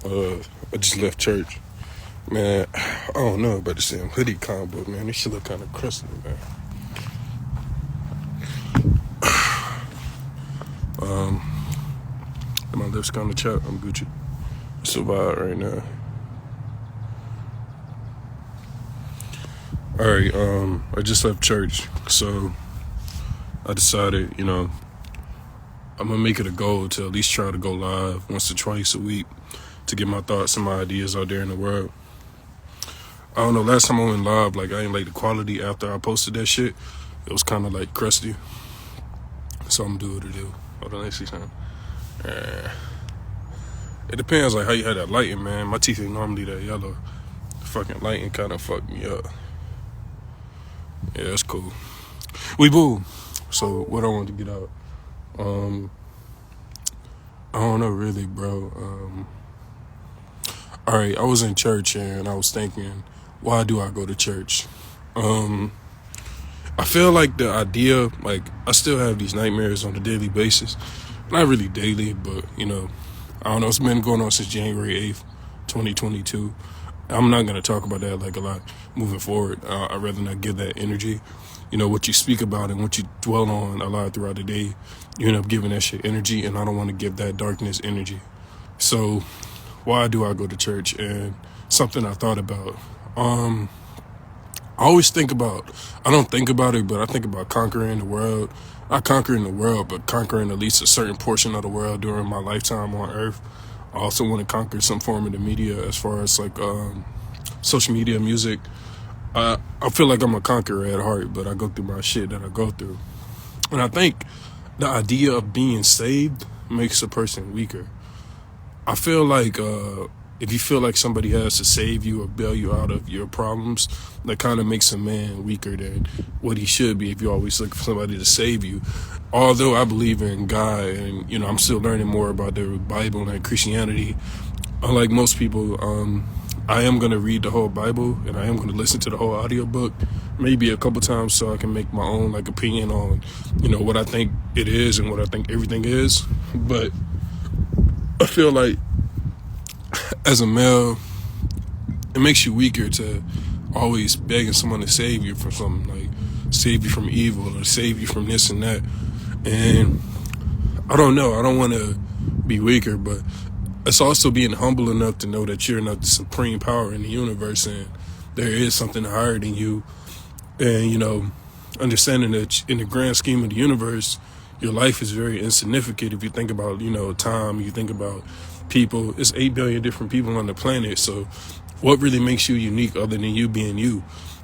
I just left church. Man, I don't know about the same hoodie combo, man. This shit look kind of crusty, man. My lips kind of chapped. I'm Gucci. It's a vibe right now. All right, I just left church, so I decided, I'm gonna make it a goal to at least try to go live once or twice a week to get my thoughts and my ideas out there in the world. I don't know, last time I went live, I didn't like the quality after I posted that shit. It was kind of crusty. So I'm gonna do what it do. Hold on, let's see something. It depends how you had that lighting, man. My teeth ain't normally that yellow. The fucking lighting kind of fucked me up. Yeah, that's cool. We boo. So what I wanted to get out. I don't know really, bro. All right, I was in church and I was thinking, why do I go to church? I feel like the idea, I still have these nightmares on a daily basis. Not really daily, but, I don't know. It's been going on since January 8th, 2022. I'm not going to talk about that a lot moving forward. I'd rather not give that energy. What you speak about and what you dwell on a lot throughout the day, you end up giving that shit energy, and I don't want to give that darkness energy. So why do I go to church? And something I thought about. I always think about, I don't think about it, but I think about conquering the world. Not conquering the world, but conquering at least a certain portion of the world during my lifetime on Earth. I also want to conquer some form of the media as far as social media, music. I feel like I'm a conqueror at heart, but I go through my shit that I go through. And I think the idea of being saved makes a person weaker. I feel like if you feel like somebody has to save you or bail you out of your problems, that kind of makes a man weaker than what he should be if you always look for somebody to save you. Although I believe in God and, I'm still learning more about the Bible and Christianity, unlike most people, I am going to read the whole Bible and I am going to listen to the whole audiobook maybe a couple times so I can make my own opinion on, what I think it is and what I think everything is. But I feel like as a male, it makes you weaker to always begging someone to save you from something, save you from evil or save you from this and that. And I don't know, I don't want to be weaker, but it's also being humble enough to know that you're not the supreme power in the universe and there is something higher than you. And, understanding that in the grand scheme of the universe, your life is very insignificant. If you think about, time, you think about people, it's 8 billion different people on the planet. So what really makes you unique other than you being you?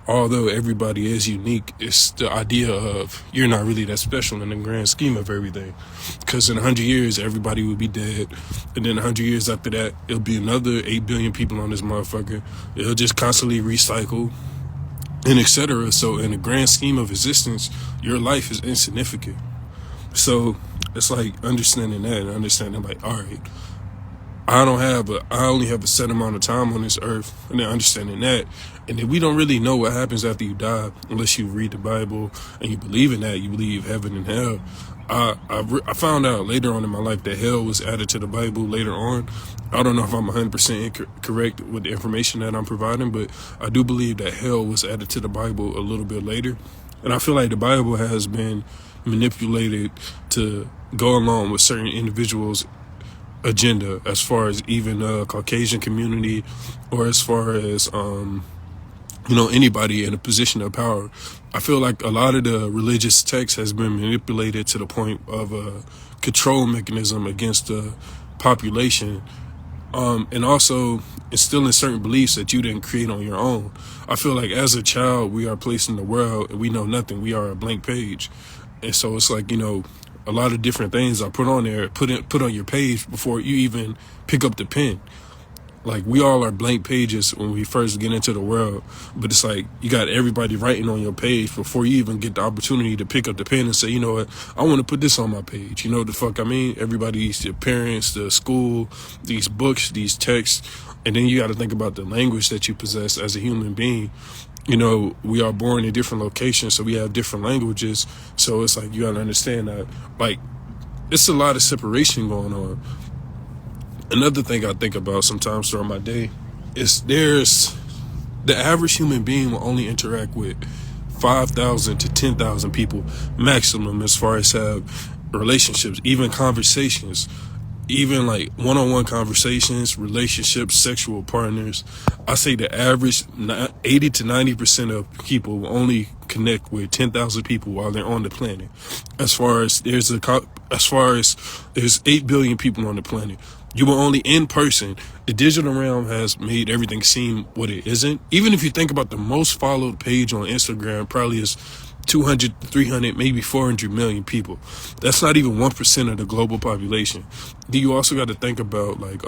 Although everybody is unique, it's the idea of you're not really that special in the grand scheme of everything. Because in 100 years, everybody will be dead. And then 100 years after that, it'll be another 8 billion people on this motherfucker. It'll just constantly recycle and etc. So in the grand scheme of existence, your life is insignificant. So it's understanding that and understanding all right, I only have a set amount of time on this earth, and then understanding that. And then we don't really know what happens after you die unless you read the Bible and you believe in that, you believe heaven and hell. I found out later on in my life that hell was added to the Bible later on. I don't know if I'm 100% correct with the information that I'm providing, but I do believe that hell was added to the Bible a little bit later. And I feel like the Bible has been manipulated to go along with certain individuals' agenda, as far as even Caucasian community, or as far as anybody in a position of power. I feel like a lot of the religious text has been manipulated to the point of a control mechanism against the population, and also instilling certain beliefs that you didn't create on your own. I feel like as a child, we are placed in the world and we know nothing. We are a blank page. And so it's a lot of different things are put on there, put on your page before you even pick up the pen. We all are blank pages when we first get into the world, but it's you got everybody writing on your page before you even get the opportunity to pick up the pen and say, you know what, I want to put this on my page. You know what the fuck I mean? Everybody's, your parents, the school, these books, these texts, and then you got to think about the language that you possess as a human being. We are born in different locations, so we have different languages. So it's you got to understand that, it's a lot of separation going on. Another thing I think about sometimes throughout my day is there's the average human being will only interact with 5,000 to 10,000 people maximum as far as have relationships, even conversations, even like one-on-one conversations, relationships, sexual partners. I say the average 80 to 90% of people will only connect with 10,000 people while they're on the planet. As far as there's 8 billion people on the planet, you will only in person. The digital realm has made everything seem what it isn't. Even if you think about the most followed page on Instagram, probably is 200, 300, maybe 400 million people. That's not even 1% of the global population. Then you also got to think about like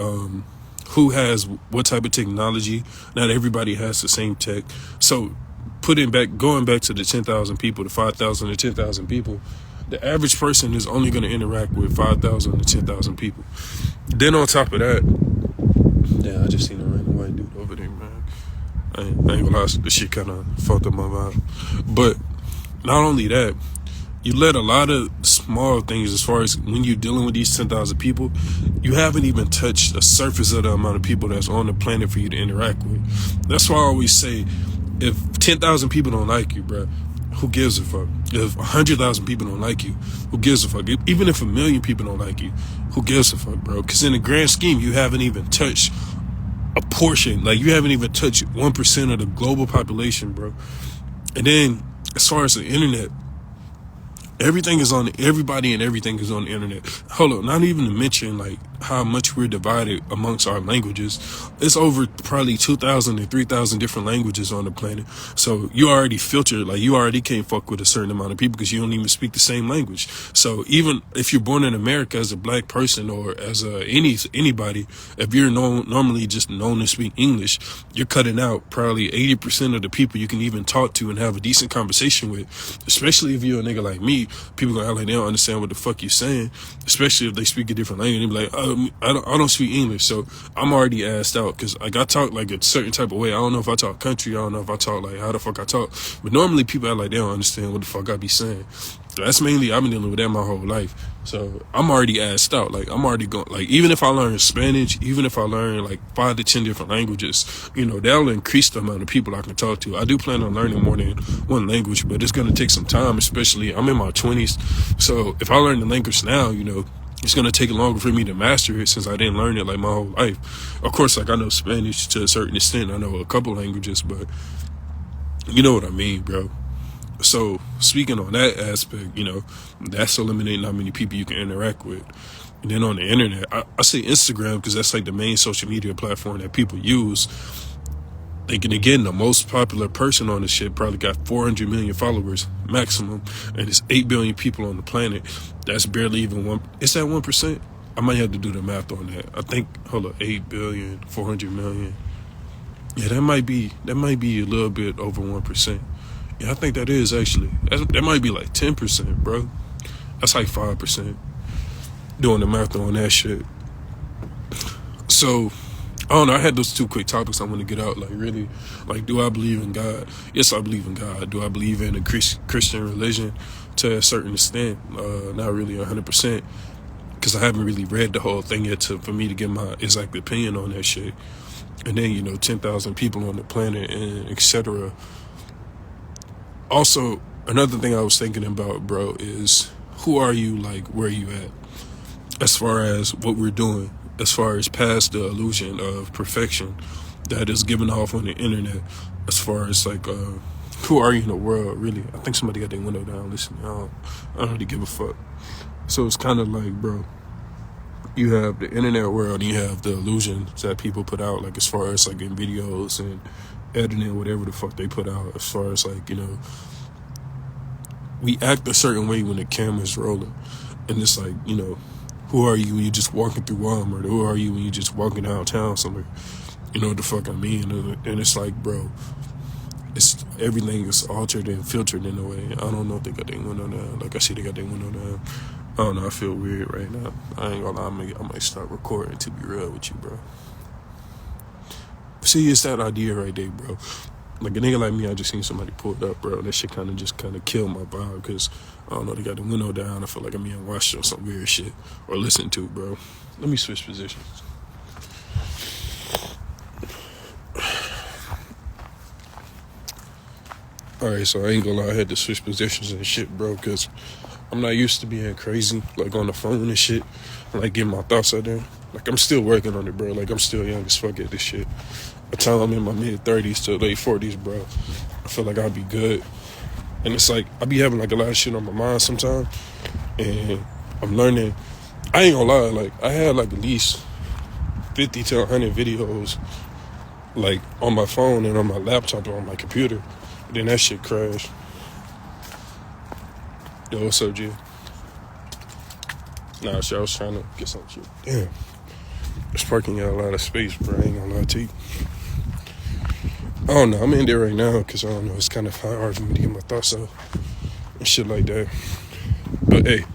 who has what type of technology. Not everybody has the same tech. So going back to the 10,000 people, the 5,000 to 10,000 people, the average person is only going to interact with 5,000 to 10,000 people. Then on top of that, yeah, I just seen a random white dude over there, man. I ain't gonna lie, this shit kind of fucked up my vibe. But not only that, you let a lot of small things, as far as when you're dealing with these 10,000 people, you haven't even touched the surface of the amount of people that's on the planet for you to interact with. That's why I always say, if 10,000 people don't like you, bro, who gives a fuck? If 100,000 people don't like you, who gives a fuck? Even if 1,000,000 people don't like you, who gives a fuck, bro? Because in the grand scheme, you haven't even touched a portion. Like, you haven't even touched 1% of the global population, bro. And then, as far as the internet, everybody and everything is on the internet. Hold up, not even to mention like how much we're divided amongst our languages. It's over probably 2,000 to 3,000 different languages on the planet. So you already filtered, like you already can't fuck with a certain amount of people because you don't even speak the same language. So even if you're born in America as a black person or as anybody, if you're normally just known to speak English, you're cutting out probably 80% of the people you can even talk to and have a decent conversation with. Especially if you're a nigga like me, people gonna act like they don't understand what the fuck you're saying. Especially if they speak a different language, they be like, I don't speak English, so I'm already assed out because like I talk like a certain type of way. I don't know if I talk country. I don't know if I talk like how the fuck I talk. But normally people act like they don't understand what the fuck I be saying. That's mainly, I've been dealing with that my whole life. So I'm already assed out. Like I'm already going, like even if I learn Spanish, even if I learn like 5 to 10 different languages, that'll increase the amount of people I can talk to. I do plan on learning more than one language, but it's going to take some time, especially I'm in my 20s. So if I learn the language now, it's going to take longer for me to master it since I didn't learn it like my whole life. Of course, like I know Spanish to a certain extent. I know a couple languages, but you know what I mean, bro. So speaking on that aspect, that's eliminating how many people you can interact with. And then on the internet, I say Instagram because that's like the main social media platform that people use. Thinking again, the most popular person on this shit probably got 400 million followers maximum, and it's 8 billion people on the planet. That's barely even one. It's that 1%. I might have to do the math on that. I think, 8 billion, 400 million. Yeah, that might be a little bit over 1%. Yeah, I think that is actually. That might be like 10%, bro. That's like 5%. Doing the math on that shit. So, I don't know. I had those 2 quick topics I want to get out. Like, really, like, do I believe in God? Yes, I believe in God. Do I believe in a Christian religion to a certain extent? Not really 100%, because I haven't really read the whole thing yet for me to get my exact opinion on that shit. And then, 10,000 people on the planet and etc. Also, another thing I was thinking about, bro, is who are you, like, where are you at? As far as what we're doing, as far as past the illusion of perfection that is given off on the internet, as far as like, who are you in the world, really? I think somebody got their window down. Listen, I don't really give a fuck. So it's kind of like, bro, you have the internet world and you have the illusions that people put out, like as far as like in videos and editing, whatever the fuck they put out, as far as like, we act a certain way when the camera's rolling. And it's like, who are you when you're just walking through Walmart? Who are you when you're just walking downtown somewhere? You know what the fuck I mean? And it's like, bro, everything is altered and filtered in a way. I don't know if they got their window down. Like I see they got their window down. I don't know, I feel weird right now. I ain't gonna lie, I might start recording, to be real with you, bro. See, it's that idea right there, bro. Like a nigga like me, I just seen somebody pulled up, bro. That shit kind of killed my vibe because, I don't know, they got the window down. I feel like I'm being watched or some weird shit or listened to, bro. Let me switch positions. Alright, so I ain't gonna lie, I had to switch positions and shit, bro, because I'm not used to being crazy, like on the phone and shit, like getting my thoughts out there. Like, I'm still working on it, bro. Like, I'm still young as fuck at this shit. By the time I'm in my mid-30s to late 40s, bro, I feel like I'll be good. And it's like, I be having like a lot of shit on my mind sometimes, and I'm learning. I ain't gonna lie, like, I had like at least 50 to 100 videos, like, on my phone and on my laptop or on my computer. Then that shit crashed. Yo, what's up, G? Nah, shit, I was trying to get some shit. Damn. This parking got a lot of space, bro. I ain't gonna lie to you. I don't know. I'm in there right now because I don't know. It's kind of hard for me to get my thoughts out and shit like that. But hey,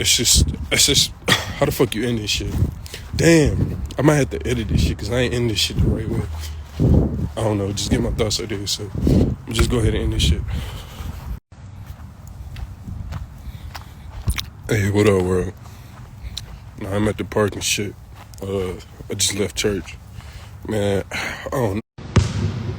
it's just, how the fuck you end this shit? Damn. I might have to edit this shit because I ain't in this shit the right way. I don't know. Just get my thoughts out there. So just go ahead and end this shit. Hey, what up, world? Nah, I'm at the park and shit. I just left church. Man, I don't know.